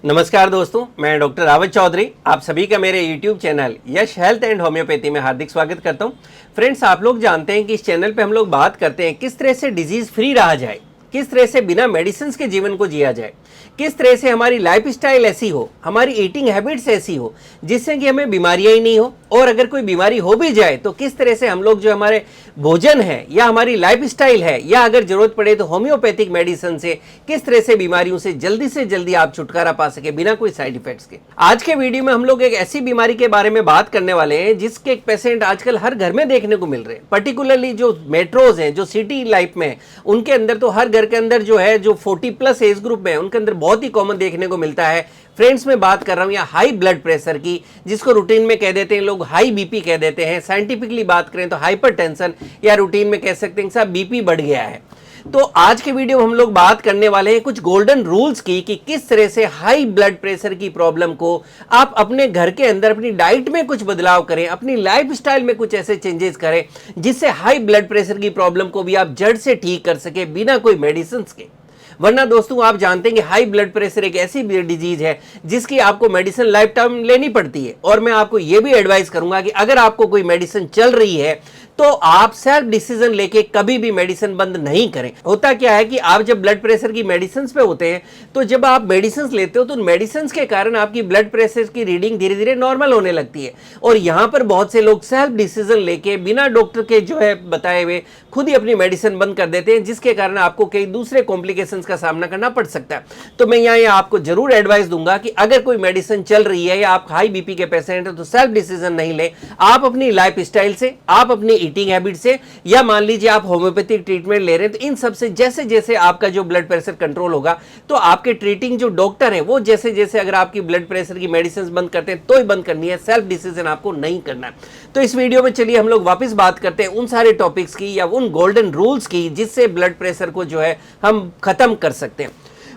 नमस्कार दोस्तों, मैं डॉक्टर रावत चौधरी आप सभी का मेरे YouTube channel Yash health and homeopathy में हार्दिक स्वागत करता हूं। फ्रेंड्स, आप लोग जानते हैं कि इस चैनल पे हम लोग बात करते हैं किस तरह से डिजीज फ्री रहा जाए, किस तरह से बिना मेडिसिन के जीवन को जिया जाए, किस तरह से हमारी लाइफस्टाइल ऐसी हो, हमारी ईटिंग हैबिट्स ऐसी हो जिससे कि हमें बीमारियां ही नहीं हो, और अगर कोई बीमारी हो भी जाए तो किस तरह से हम लोग जो हमारे भोजन है या हमारी लाइफस्टाइल है या अगर जरूरत पड़े तो होम्योपैथिक मेडिसिन से किस तरह से बीमारियों से जल्दी आप छुटकारा पा सके बिना कोई साइड इफेक्ट्स के। आज के वीडियो में हम लोग एक ऐसी बीमारी के बारे में बात करने वाले हैं जिसके एक पेशेंट आजकल हर घर में देखने को मिल रहे हैं। पर्टिकुलरली जो मेट्रोज हैं, जो सिटी लाइफ में, उनके अंदर तो हर घर के अंदर जो है जो 40+ एज ग्रुप में उनके अंदर बहुत ही कॉमन देखने को मिलता है। फ्रेंड्स, मैं बात कर रहा हूं यहाँ हाई ब्लड प्रेशर की, जिसको रूटीन में कह देते हैं लोग हाई बीपी कह देते हैं। साइंटिफिकली बात करें तो हाइपरटेंशन, या रूटीन में कह सकते हैं साहब बीपी बढ़ गया है। तो आज के वीडियो में हम लोग बात करने वाले हैं कुछ गोल्डन रूल्स की कि किस तरह से हाई ब्लड प्रेशर की प्रॉब्लम को आप अपने घर के अंदर अपनी डाइट में कुछ बदलाव करें, अपनी लाइफस्टाइल में कुछ ऐसे चेंजेस करें जिससे हाई ब्लड प्रेशर की प्रॉब्लम को भी आप जड़ से ठीक कर सके बिना कोई मेडिसिन के। वरना दोस्तों, आप जानते हैं कि हाई ब्लड प्रेशर एक ऐसी डिजीज है जिसकी आपको मेडिसिन लाइफ टाइम लेनी पड़ती है। और मैं आपको यह भी एडवाइस करूंगा कि अगर आपको कोई मेडिसिन चल रही है तो आप सेल्फ डिसीजन लेके कभी भी मेडिसिन बंद नहीं करें। होता क्या है कि आप जब ब्लड प्रेशर की मेडिसिन पे होते हैं तो जब आप मेडिसिन लेते हो तो मेडिसिन के कारण आपकी ब्लड प्रेशर की रीडिंग धीरे धीरे नॉर्मल होने लगती है। और यहां पर बहुत से लोग सेल्फ डिसीजन लेके बिना डॉक्टर के जो है बताए हुए खुद ही अपनी मेडिसिन बंद कर देते हैं, जिसके कारण आपको कई दूसरे कॉम्प्लिकेशन का सामना करना पड़ सकता है। तो मैं यहाँ आपको जरूर एडवाइस दूंगा कि अगर कोई मेडिसिन चल रही है या आप हाई बीपी के पेशेंट है तो सेल्फ डिसीजन नहीं ले। आप अपनी लाइफ स्टाइल से, आप अपनी ईटिंग हैबिट से, या मान लीजिए आप होम्योपैथिक ट्रीटमेंट ले रहे हैं, तो इन सब से जैसे जैसे आपका जो ब्लड प्रेशर कंट्रोल होगा तो आपके ट्रीटिंग जो डॉक्टर है वो जैसे जैसे अगर आपकी ब्लड प्रेशर की मेडिसिन बंद करते हैं तो ही बंद करनी है, सेल्फ डिसीजन आपको नहीं करना है। तो इस वीडियो में चलिए हम लोग वापस बात करते हैं उन सारे टॉपिक्स की या उन गोल्डन रूल्स की जिससे ब्लड प्रेशर को जो है हम खत्म कर सकते हैं।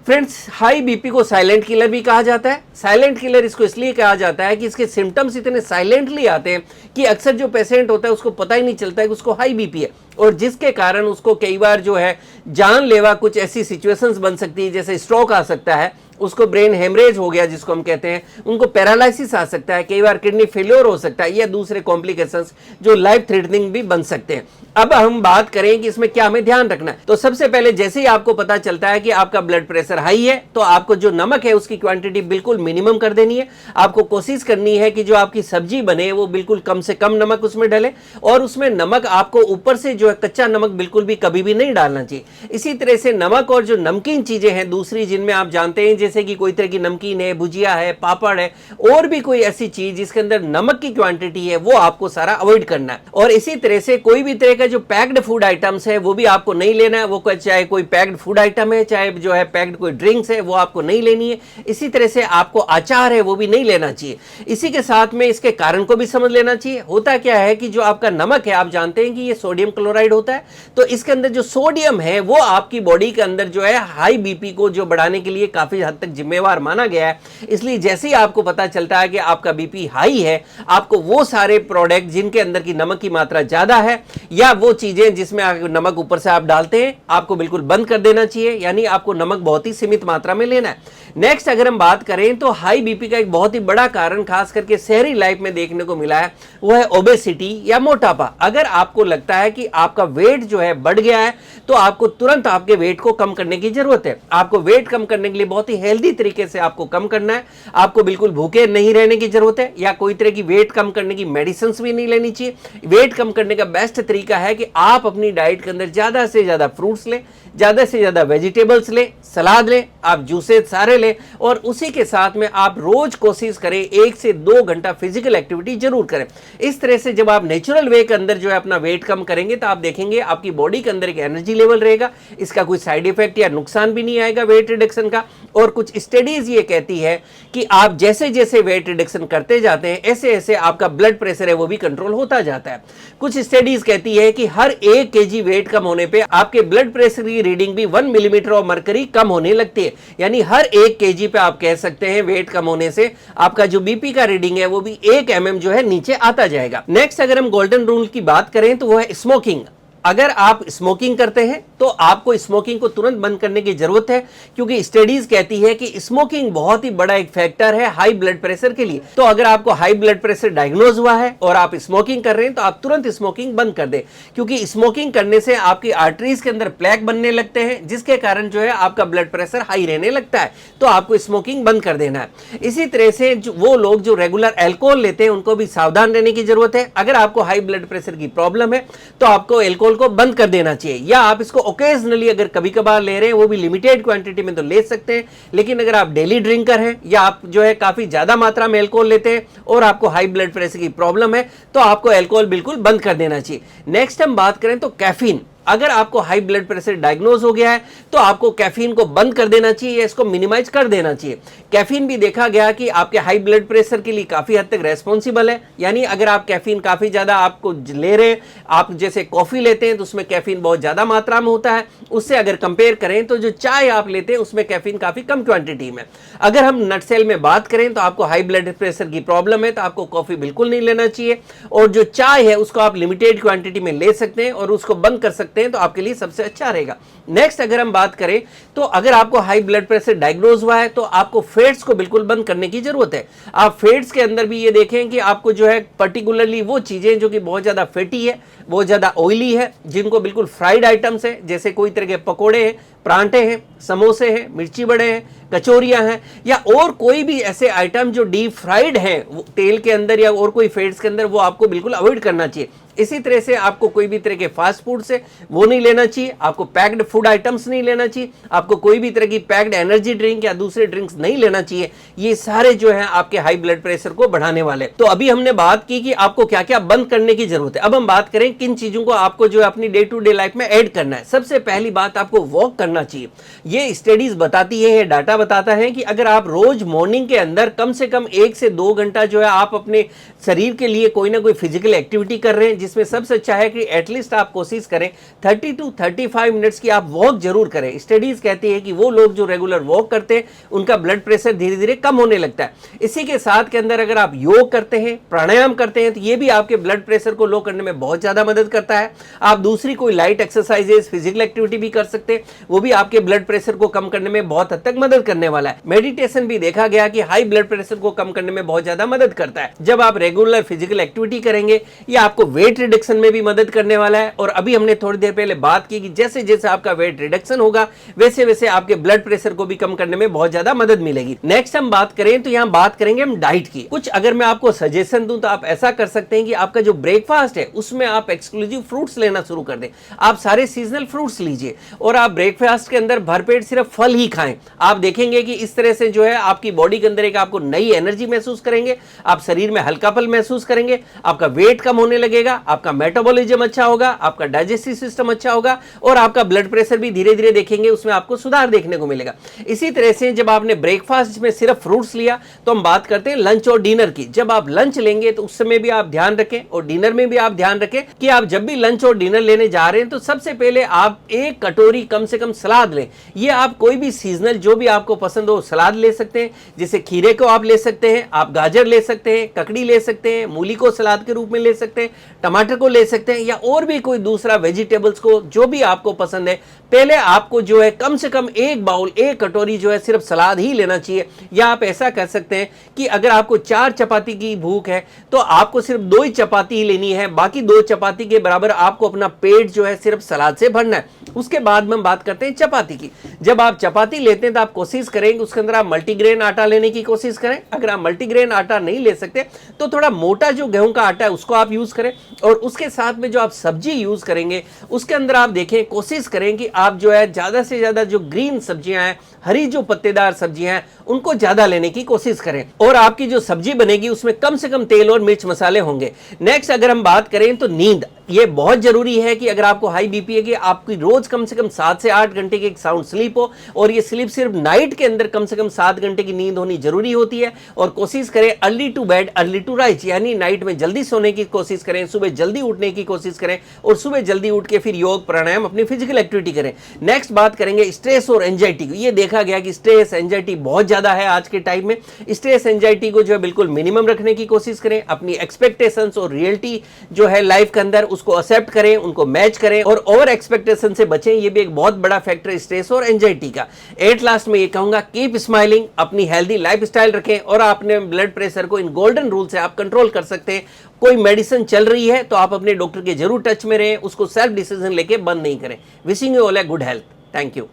फ्रेंड्स, हाई बीपी को साइलेंट किलर भी कहा जाता है। साइलेंट किलर इसको इसलिए कहा जाता है कि इसके सिम्टम्स इतने साइलेंटली आते हैं कि अक्सर जो पेशेंट होता है उसको पता ही नहीं चलता है कि उसको हाई बीपी है, और जिसके कारण उसको कई बार जो है जानलेवा कुछ ऐसी सिचुएशंस बन सकती है, जैसे स्ट्रोक आ सकता है, उसको ब्रेन हेमरेज हो गया जिसको हम कहते हैं, उनको पैरालिसिस आ सकता है, कई बार किडनी फेलियर हो सकता है, या दूसरे कॉम्प्लिकेशंस जो लाइफ थ्रेटनिंग भी बन सकते हैं। अब हम बात करें कि इसमें क्या हमें ध्यान रखना है। तो सबसे पहले जैसे ही आपको पता चलता है कि आपका ब्लड प्रेशर हाई है तो आपको जो नमक है उसकी क्वांटिटी बिल्कुल मिनिमम कर देनी है। आपको कोशिश करनी है कि जो आपकी सब्जी बने वो बिल्कुल कम से कम नमक उसमें डले, और उसमें नमक आपको ऊपर से जो है कच्चा नमक बिल्कुल भी कभी भी नहीं डालना चाहिए। इसी तरह से नमक और जो नमकीन चीजें हैं दूसरी, जिनमें आप जानते हैं जैसे कि कोई तरह की नमकीन है, भुजिया है, पापड़ है, और भी कोई ऐसी चीज जिसके अंदर नमक की क्वांटिटी है वो आपको सारा अवॉइड करना है। और इसी तरह से कोई भी तरह का जो पैक्ड फूड आइटम्स है वो भी आपको नहीं लेना है। वो चाहे कोई पैक्ड फूड आइटम है, चाहे जो है पैक्ड कोई ड्रिंक्स है, वो आपको नहीं लेनी है। इसी तरह से आपको अचार है वो भी नहीं लेना चाहिए। इसी के साथ में इसके कारण को भी समझ लेना चाहिए। होता क्या है कि जो आपका नमक है, आप जानते हैं कि ये सोडियम क्लोराइड होता है, तो इसके अंदर जो सोडियम है वो आपकी बॉडी के अंदर जो है हाई बीपी को जो बढ़ाने के लिए काफी हद तक जिम्मेवार माना गया है। इसलिए जैसे ही आपको पता चलता है कि आपका बीपी हाई है, आपको वो सारे प्रोडक्ट जिनके अंदर की नमक की मात्रा ज्यादा है या वो चीजें जिसमें नमक ऊपर से आप डालते हैं, आपको बिल्कुल बंद कर देना चाहिए। यानी आपको नमक बहुत ही सीमित मात्रा में लेना है। नेक्स्ट अगर हम बात करें तो हाई बीपी का एक बहुत ही बड़ा कारण खास करके शहरी लाइफ में देखने को मिला है, वो है ओबेसिटी या मोटापा। अगर आपको लगता है कि आपका वेट जो है बढ़ गया है तो आपको तुरंत आपके वेट को कम करने की जरूरत है। आपको वेट कम करने के लिए बहुत ही हेल्दी तरीके से आपको कम करना है। आपको बिल्कुल भूखे नहीं रहने की जरूरत है, या कोई तरह की वेट कम करने की मेडिसिन भी नहीं लेनी चाहिए। वेट कम करने का बेस्ट तरीका है कि आप अपनी डाइट के अंदर ज्यादा से ज्यादा फ्रूट्स लें, ज्यादा से ज्यादा वेजिटेबल्स लें, सलाद लें, आप जूसेस सारे लें, और उसी के साथ में आप रोज कोशिश करें 1 से 2 घंटा फिजिकल एक्टिविटी जरूर करें। इस तरह से जब आप नेचुरल वे के अंदर जो है अपना वेट कम करेंगे तो आप देखेंगे आपकी बॉडी के अंदर एक एनर्जी लेवल रहेगा, इसका कोई साइड इफेक्ट या नुकसान भी नहीं आएगा वेट रिडक्शन का। और कुछ स्टडीज ये कहती है कि आप जैसे जैसे वेट रिडक्शन करते जाते हैं ऐसे ऐसे आपका ब्लड प्रेशर है वो भी कंट्रोल होता जाता है। कुछ स्टडीज कहती है कि हर 1 kg वेट कम होने पे आपके ब्लड प्रेशर की रीडिंग भी 1 मिलीमीटर ऑफ मरकरी कम होने लगती है। यानी हर 1 kg पे आप कह सकते हैं वेट कम होने से आपका जो बीपी का रीडिंग है वो भी 1 mm जो है नीचे आता जाएगा। नेक्स्ट अगर हम गोल्डन रूल की बात करें तो वो है स्मोकिंग। अगर आप स्मोकिंग करते हैं तो आपको स्मोकिंग को तुरंत बंद करने की जरूरत है, क्योंकि स्टडीज कहती है कि स्मोकिंग बहुत ही बड़ा एक फैक्टर है हाई ब्लड प्रेशर के लिए। तो अगर आपको हाई ब्लड प्रेशर डायग्नोज हुआ है और आप स्मोकिंग कर रहे हैं तो आप तुरंत स्मोकिंग बंद कर दें, क्योंकि स्मोकिंग करने से आपकी आर्टरीज के अंदर प्लेक बनने लगते हैं, जिसके कारण जो है आपका ब्लड प्रेशर हाई रहने लगता है। तो आपको स्मोकिंग बंद कर देना है। इसी तरह से वो लोग जो रेगुलर अल्कोहल लेते हैं उनको भी सावधान रहने की जरूरत है। अगर आपको हाई ब्लड प्रेशर की प्रॉब्लम है तो आपको अल्कोहल को बंद कर देना चाहिए, या आप इसको ओकेजनली अगर कभी कभार ले रहे हैं वो भी लिमिटेड क्वांटिटी में तो ले सकते हैं। लेकिन अगर आप डेली ड्रिंकर हैं या आप जो है काफी ज्यादा मात्रा में अल्कोहल लेते हैं और आपको हाई ब्लड प्रेशर की प्रॉब्लम है तो आपको अल्कोहल बिल्कुल बंद कर देना चाहिए। नेक्स्ट हम बात करें तो कैफीन। अगर आपको हाई ब्लड प्रेशर डायग्नोज हो गया है तो आपको कैफीन को बंद कर देना चाहिए या इसको मिनिमाइज कर देना चाहिए। कैफीन भी देखा गया कि आपके हाई ब्लड प्रेशर के लिए काफी हद तक रेस्पॉन्सिबल है, यानी अगर आप कैफीन काफी ज्यादा आपको ले रहे हैं, आप जैसे कॉफी लेते हैं तो उसमें कैफीन बहुत ज्यादा मात्रा में होता है, उससे अगर कंपेयर करें तो जो चाय आप लेते हैं उसमें कैफीन काफी कम क्वांटिटी में। अगर हम नटसेल में बात करें तो आपको हाई ब्लड प्रेशर की प्रॉब्लम है तो आपको कॉफी बिल्कुल नहीं लेना चाहिए, और जो चाय है उसको आप लिमिटेड क्वांटिटी में ले सकते हैं और उसको बंद कर सकते हैं तो आपके लिए सबसे अच्छा रहेगा। नेक्स्ट अगर हम बात करें तो अगर आपको हाई ब्लड प्रेशर डायग्नोज हुआ है तो आपको फैट्स को बिल्कुल बंद करने की जरूरत है। आप फैट्स के अंदर भी ये देखें कि आपको जो है पर्टिकुलरली वो चीजें जो कि बहुत ज्यादा फैटी है, बहुत ज्यादा ऑयली है, जिनको बिल्कुल फ्राइड आइटम्स है, जैसे कोई तरह के पकोड़े हैं, परांठे हैं, समोसे हैं, मिर्ची बड़े हैं, कचौरियां हैं, या और कोई भी ऐसे आइटम जो डीप फ्राइड हैं तेल के अंदर या और कोई फैट्स के अंदर, वो आपको बिल्कुल अवॉइड करना चाहिए। इसी तरह से आपको कोई भी तरह के फास्ट फूड से वो नहीं लेना चाहिए, आपको पैक्ड फूड आइटम्स नहीं लेना चाहिए, आपको कोई भी तरह की पैक्ड एनर्जी ड्रिंक या दूसरे ड्रिंक्स नहीं लेना चाहिए। ये सारे जो है आपके हाई ब्लड प्रेशर को बढ़ाने वाले। तो अभी हमने बात की कि आपको क्या क्या बंद करने की जरूरत है। अब हम बात करें किन चीजों को आपको जो है अपनी डे टू डे लाइफ में ऐड करना है। सबसे पहली बात, आपको वॉक करना चाहिए। ये स्टडीज बताती है, ये डाटा बताता है कि अगर आप रोज मॉर्निंग के अंदर कम से कम 1 से 2 घंटा जो है आप अपने शरीर के लिए कोई ना कोई फिजिकल एक्टिविटी कर रहे हैं, जिसमें सबसे अच्छा है कि एटलीस्ट आप कोशिश करें 30 to 35 मिनट्स की आप वॉक जरूर करें। स्टडीज कहती है कि वो लोग जो रेगुलर वॉक करते हैं उनका ब्लड प्रेशर धीरे धीरे कम होने लगता है। इसी के साथ के अंदर अगर आप योग करते हैं, प्राणायाम करते हैं, तो ये भी आपके ब्लड प्रेशर को लो करने में बहुत ज्यादा मदद करता है। आप दूसरी कोई लाइट एक्सरसाइजेस, फिजिकल एक्टिविटी भी कर सकते हैं, वो भी आपके ब्लड प्रेशर को कम करने में बहुत हद तक मदद करने वाला है। मेडिटेशन भी देखा गया कि हाई ब्लड प्रेशर को कम करने में बहुत ज्यादा मदद करता है। जब आप रेगुलर फिजिकल एक्टिविटी करेंगे, ये आपको वेट रिडक्शन में भी मदद करने वाला है। और अभी हमने थोड़ी देर पहले बात की कि जैसे जैसे आपका वेट रिडक्शन होगा वैसे वैसे आपके ब्लड प्रेशर को भी कम करने में बहुत ज्यादा मदद मिलेगी। नेक्स्ट हम बात करें तो यहाँ बात करेंगे हम डाइट की। कुछ अगर मैं आपको सजेशन दूं तो आप ऐसा कर सकते हैं कि आपका जो ब्रेकफास्ट है उसमें आप एक्सक्लूसिव फ्रूट्स लेना शुरू कर दें। आप सारे सीजनल फ्रूट्स लीजिए और आप ब्रेकफास्ट के अंदर भरपेट सिर्फ फल ही खाएं। आप देखेंगे कि इस तरह से जो है आपकी बॉडी के अंदर एक आपको नई एनर्जी महसूस करेंगे, आप शरीर में हल्कापन महसूस करेंगे, आपका वेट कम होने लगेगा, आपका मेटाबॉलिज्म अच्छा होगा, आपका डाइजेस्टिव सिस्टम अच्छा होगा और आपका ब्लड प्रेशर भी धीरे धीरे देखेंगे उसमें आपको सुधार देखने को मिलेगा। इसी तरह से जब आपने ब्रेकफास्ट में सिर्फ फ्रूट्स लिया तो हम बात करते हैं लंच और डिनर की। जब आप लंच लेंगे तो उस समय भी आप ध्यान रखें और डिनर में भी आप ध्यान रखें कि आप जब भी लंच और डिनर लेने जा रहे हैं तो सबसे पहले आप 1 कटोरी कम से कम सलाद लें। ये आप कोई भी सीजनल जो भी आपको पसंद हो सलाद ले सकते हैं, जैसे खीरे को आप ले सकते हैं, आप गाजर ले सकते हैं, ककड़ी ले सकते हैं, मूली को सलाद के रूप में ले सकते हैं, टमाटर को ले सकते हैं, या और भी कोई दूसरा वेजिटेबल्स को जो भी आपको पसंद है। पहले आपको जो है कम से कम 1 बाउल, 1 कटोरी जो है सिर्फ सलाद ही लेना चाहिए। या आप ऐसा कर सकते हैं कि अगर आपको 4 चपाती की भूख है तो आपको सिर्फ 2 ही चपाती ही लेनी है, बाकी 2 चपाती के बराबर आपको अपना पेट जो है सिर्फ सलाद से भरना है। उसके बाद में हम बात करते हैं चपाती की। जब आप चपाती लेते हैं तो आप कोशिश करेंगे उसके अंदर आप मल्टीग्रेन आटा लेने की कोशिश करें। अगर आप मल्टीग्रेन आटा नहीं ले सकते तो थोड़ा मोटा जो गेहूं का आटा है उसको आप यूज करें, और उसके साथ में जो आप सब्जी यूज करेंगे उसके अंदर आप देखें, कोशिश करें कि आप जो है ज्यादा से ज्यादा जो ग्रीन सब्जियां हैं, हरी जो पत्तेदार सब्जियां हैं उनको ज्यादा लेने की कोशिश करें, और आपकी जो सब्जी बनेगी उसमें कम से कम तेल और मिर्च मसाले होंगे। नेक्स्ट अगर हम बात करें तो नींद, ये बहुत जरूरी है कि अगर आपको हाई बीपी है कि आपकी रोज कम से कम 7 से 8 घंटे की एक साउंड स्लीप हो, और ये स्लीप सिर्फ नाइट के अंदर कम से कम 7 घंटे की नींद होनी जरूरी होती है। और कोशिश करें early to bed early to rise, यानी नाइट में जल्दी सोने की कोशिश करें, सुबह जल्दी उठने की कोशिश करें, और सुबह जल्दी उठ के फिर योग प्राणायाम अपनी फिजिकल एक्टिविटी करें। नेक्स्ट बात करेंगे स्ट्रेस और एंजाइटी की। ये देखा गया कि स्ट्रेस एंजाइटी बहुत ज्यादा है आज के टाइम में। स्ट्रेस एंजाइटी को जो है बिल्कुल मिनिमम रखने की कोशिश करें। अपनी एक्सपेक्टेशंस और रियलिटी जो है लाइफ के अंदर उसको एक्सेप्ट करें, उनको मैच करें और ओवर एक्सपेक्टेशन से बचें। ये भी एक बहुत बड़ा फैक्टर है स्ट्रेस और एंजाइटी का। एट लास्ट में ये कहूंगा, कीप स्माइलिंग, अपनी हेल्दी लाइफस्टाइल रखें और अपने ब्लड प्रेशर को इन गोल्डन रूल से आप कंट्रोल कर सकते हैं। कोई मेडिसिन चल रही है तो आप अपने डॉक्टर के जरूर टच में रहें, उसको सेल्फ डिसीजन लेके बंद नहीं करें। Wishing you all a good health. Thank you.